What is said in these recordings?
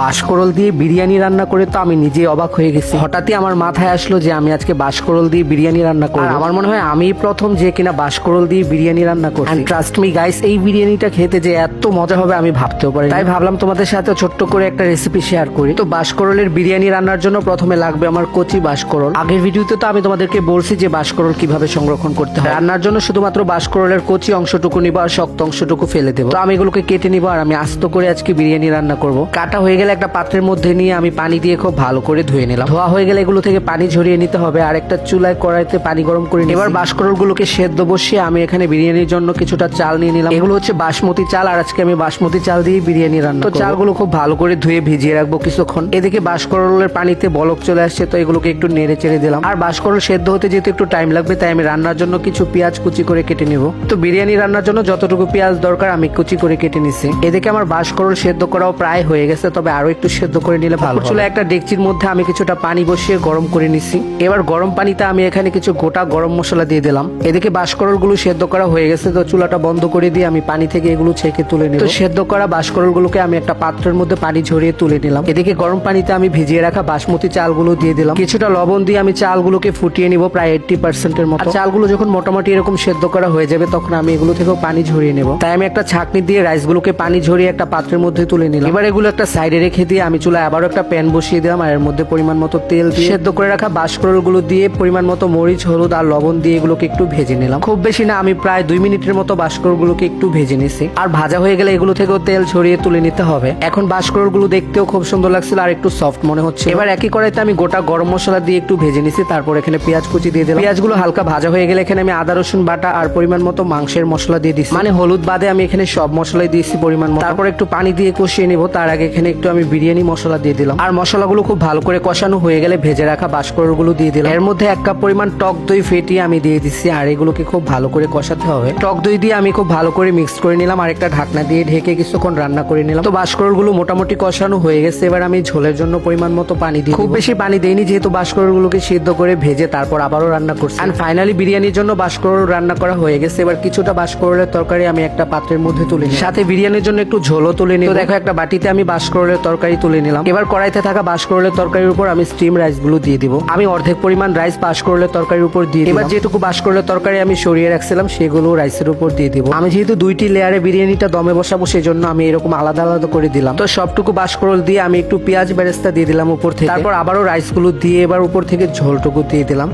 বাঁশকরল দিয়ে বিরিয়ানি রান্না করে তো আমি নিজেই অবাক হয়ে গেছি। হঠাৎই আমার মাথায় আসলো যে আমি আজকে বাঁশকরল দিয়ে বিরিয়ানি রান্না করব। আমার মনে হয় আমি প্রথম যে কিনা বাঁশকরল দিয়ে বিরিয়ানি রান্না করছি। এন্ড ট্রাস্ট মি গাইস, এই বিরিয়ানিটা খেতে যে এত মজা হবে আমি ভাবতেও পারি। তাই ভাবলাম তোমাদের সাথে ছোট্ট করে একটা রেসিপি শেয়ার করি। তো বাঁশকরলের বিরিয়ানি রান্নার জন্য প্রথমে লাগবে আমার কচি বাঁশকরল। আগের ভিডিওতে তো আমি তোমাদেরকে বলছি যে বাঁশকরল কিভাবে সংরক্ষণ করতে হয়। রান্নার জন্য শুধুমাত্র বাঁশকরলের কচি অংশটুকু নিব আর শক্ত অংশটুকু ফেলে দেবো। তো আমি এগুলোকে কেটে নিব আর আমি আস্ত করে আজকে বিরিয়ানি রান্না করব। কাটা হয়ে গেলে একটা পাত্রের মধ্যে নিয়ে আমি পানি দিয়ে খুব ভালো করে ধুয়ে নিলাম। ধোয়া হয়ে গেলে এগুলো থেকে পানি ঝরিয়ে নিতে হবে আর একটা চুলায় কড়াইতে পানি গরম করে এবার বাঁশকরলগুলোকে সেদ্ধ বসিয়ে আমি এখানে বিরিয়ানির জন্য কিছুটা চাল নিয়ে নিলাম। এগুলো হচ্ছে বাসমতি চাল আর আজকে আমি বাসমতি চাল দিয়ে বিরিয়ানি রান্না করব। তো চালগুলো খুব ভালো করে ধুয়ে ভিজিয়ে রাখবো কিছুক্ষণ। এদিকে বাঁশকরলের পানিতে বলক চলে আসছে, তো এগুলোকে একটু নেড়ে চেড়ে দিলাম। আর বাঁশকরল সেদ্ধ হতে যেহেতু একটু টাইম লাগবে তাই আমি রান্নার জন্য কিছু পেঁয়াজ কুচি করে কেটে নিব। তো বিরিয়ানি রান্নার জন্য যতটুকু পেঁয়াজ দরকার আমি কুচি করে কেটে নিছি। এদিকে আমার বাঁশকরল সেদ্ধ করাও প্রায় হয়ে গেছে, তবে আরো একটু সেদ্ধ করে নিলে ভালো। চুলা একটা ডেকচির মধ্যে আমি কিছুটা পানি বসিয়ে গরম করে নিছি। এবার গরম পানিতে আমি এখানে কিছু গোটা গরম মশলা দিয়ে দিলাম। এদিকে বাঁশকরল গুলো সেদ্ধ করা হয়ে গেছে, তো চুলাটা বন্ধ করে দিয়ে আমি পানি থেকে এগুলো ছেঁকে তুলে নিব। তো সেদ্ধ করা বাঁশকরল গুলোকে আমি একটা পাত্রের মধ্যে পানি ঝরিয়ে তুলে নিলাম। এদিকে গরম পানিতে আমি ভিজিয়ে রাখা বাসমতি চালগুলো দিয়ে দিলাম। কিছুটা লবণ দিয়ে আমি চালগুলোকে ফুটিয়ে নিব প্রায় 80% মতো। চালগুলো যখন মোটামুটি এরকম সেদ্ধ করা হয়ে যাবে তখন আমি এগুলো থেকেও পানি ঝরিয়ে নেব। তাই আমি একটা ছাঁকনি দিয়ে রাইসগুলোকে পানি ঝরিয়ে একটা পাত্রের মধ্যে তুলে নিলাম। এবার এগুলো একটা সাইডে রেখে দিয়ে আমি চুলায় আবারও একটা প্যান বসিয়ে দিলাম আর এর মধ্যে পরিমাণ মতো তেল দিয়ে সেদ্ধ করে রাখা বাঁশকরল গুলো দিয়ে পরিমাণ মতো মরিচ, হলুদ আর লবণ দিয়ে এগুলোকে একটু ভেজে নিলাম। খুব বেশি না, আমি প্রায় 2 মিনিটের মতো বাঁশকরল গুলোকে একটু ভেজে নিছি। আর ভাজা হয়ে গেলে এগুলো থেকেও তেল ছড়িয়ে তুলে নিতে হবে। এখন বাঁশকরল গুলো দেখতেও খুব সুন্দর লাগছিল আর একটু সফট মনে হচ্ছে। এবার একই কড়াইতে আমি গোটা গরম মশলা দিয়ে একটু ভেজে নিছি। তারপর এখানে পেঁয়াজ কুচি দিয়ে দিলাম। পেঁয়াজগুলো হালকা ভাজা হয়ে গেলে এখানে আমি আদা রসুন বাটা আর পরিমাণ মতো মাংসের মশলা দিয়ে দিচ্ছি। মানে হলুদ বাদে আমি এখানে সব মশলাই দিয়েছি পরিমাণ মতো। তারপর একটু পানি দিয়ে কষিয়ে নিব। তার আগে এখানে একটু আমি বিরিয়ানি মশলা দিয়ে দিলাম। আর মশলাগুলো খুব ভালো করে কষানো হয়ে গেলে ভেজে রাখা বাঁশকরল গুলো দিয়ে দিলাম। এর মধ্যে 1 কাপ পরিমাণ টক দই ফেটিয়ে আমি দিয়ে দিচ্ছি আর এগুলোকে খুব ভালো করে কষাতে হবে। টক দই দিয়ে আমি খুব ভালো করে মিক্স করে নিলাম আর একটা ঢাকনা দিয়ে ঢেকে কিছুক্ষণ রান্না করে নিলাম। তো বাঁশকরল গুলো মোটামুটি কষানো হয়ে গেছে। এবার আমি ঝোলের জন্য পরিমাণ মতো পানি দিই। খুব বেশি পানি দেইনি যেহেতু বাঁশকরল গুলোকে সিদ্ধ করে ভেজে তারপর আবারও রান্না করছি। এন্ড ফাইনালি বিরিয়ানির জন্য বাঁশকরল রান্না করা হয়ে গেছে। এবার কিছুটা বাঁশকরলের তরকারি আমি একটা পাত্রের মধ্যে তুলে নিই। সাথে বিরিয়ানির জন্য একটু ঝোলও তুলে নিই। তো দেখো একটা বাটিতে আমি বাঁশকরলের তরকারি তুলে নিলাম। এবার কড়াইতে থাকা বাঁশকরলের তরকারির উপর আমি স্টিম রাইস গুলো দিয়ে দিব। আমি অর্ধেক পরিমাণ রাইস বাঁশকরলের তরকারির উপর দিয়ে দিই। এবার যেটুকু বাঁশকরলের তরকারি আমি সরিয়ে রাখছিলাম সেগুলো রাইসের উপর দিয়ে দিব। আমি যেহেতু 2টি লেয়ারে বিরিয়ানিটা দমে বসাবো সেজন্য আমি এরকম আলাদা আলাদা করে দিলাম। তো সবটুকু বাঁশকরল দিয়ে আমি একটু পেঁয়াজ বেরেস্তা দিয়ে দিলাম উপর থেকে। তারপর আবারও রাইসগুলো দিয়ে এবার উপর থেকে ঝোলটুকু দিয়ে দিলাম।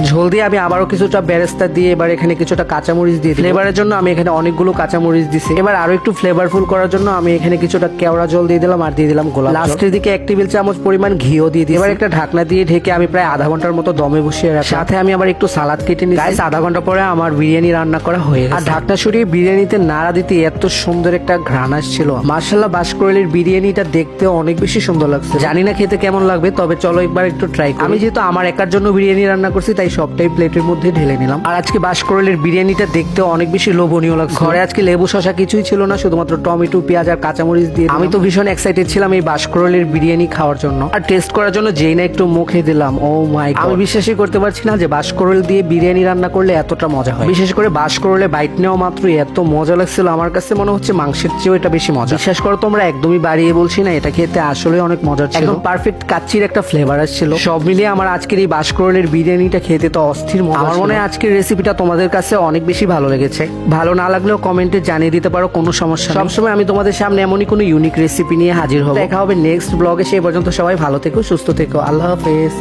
ঝোল দিয়ে আমি আবারও কিছুটা বেরেস্তা দিয়ে এবার এখানে কিছুটা কাঁচামরিচ দিয়ে ফ্লেভারের জন্য আমি এখানে অনেকগুলো কাঁচামরিচ দিছি। এবার আরো একটু ফ্লেভারফুল করার জন্য আমি এখানে কিছুটা কেওড়া জল দিয়ে দিলাম আর দিয়ে দিলাম গোলাপ। লাস্টের দিকে 1 টেবিল চামচ পরিমাণ ঘিও দিয়ে দিই। এবার একটা ঢাকনা দিয়ে ঢেকে আমি প্রায় আধা ঘন্টার মতো দমে বসিয়ে রাখি। সাথে আমি আবার একটু সালাদ কেটে নিই। গাইস, আধা ঘন্টা পরে আমার বিরিয়ানি রান্না করা হয়ে গেছে। আর ঢাকনা সরিয়ে বিরিয়ানিতে নাড়া দিতে এত সুন্দর একটা ঘ্রাণ আসছিল। মাশাআল্লাহ, বাঁশকরলের বিরিয়ানিটা দেখতে অনেক বেশি সুন্দর লাগছে। জানি না খেতে কেমন লাগবে, তবে চলো একবার একটু ট্রাই করি। আমি যেহেতু আমার একার জন্য বিরিয়ানি রান্না করছি তাই সবটাই প্লেটের মধ্যে ঢেলে নিলাম। আর আজকে বাঁশকরলের বিরিয়ানিটা দেখতে অনেক বেশি লোভনীয় লাগছে। ঘরে আজকে লেবু শসা কিছুই ছিল না, শুধুমাত্র টমেটো, পেঁয়াজ আর কাঁচামরিচ দিয়ে আমি তো ভীষণ এক্সাইটেড ছিলাম এই বাঁশকরলের বিরিয়ানি খাওয়ার জন্য আর টেস্ট করার জন্য। যেই না একটু মুখে দিলাম, ও মাই গড, আমি বিশ্বাসই করতে পারছি না যে বাঁশকরল দিয়ে বিরিয়ানি রান্না করলে এতটা মজা হয়। বিশেষ করে বাঁশকরলে বাইট নেওয়া মাত্র এত মজা লাগছিল, আমার কাছে মনে হচ্ছে মাংসের চেয়েও এটা বেশি মজা। বিশ্বাস করো তোমরা, একদমই বাড়িয়ে বলছি না, এটা খেতে আসলে অনেক মজা ছিল। একদম পারফেক্ট কাচ্চির একটা ফ্লেভার আসছিল। সব মিলিয়ে আমার আজকের এই বাঁশকরলের বিরিয়ানিটা খেতে তো অস্থির মজা। আমার মনে হয় আজকের রেসিপিটা তোমাদের কাছে অনেক বেশি ভালো লেগেছে। ভালো না লাগলেও কমেন্টে জানিয়ে দিতে পারো, কোনো সমস্যা নেই। সবসময় আমি তোমাদের সামনে এমনই কোনো ইউনিক রেসিপি নিয়ে হাজির হব। দেখা হবে নেক্সট ব্লগে। সেই পর্যন্ত সবাই ভালো থেকো, সুস্থ থেকো। আল্লাহ হাফেজ।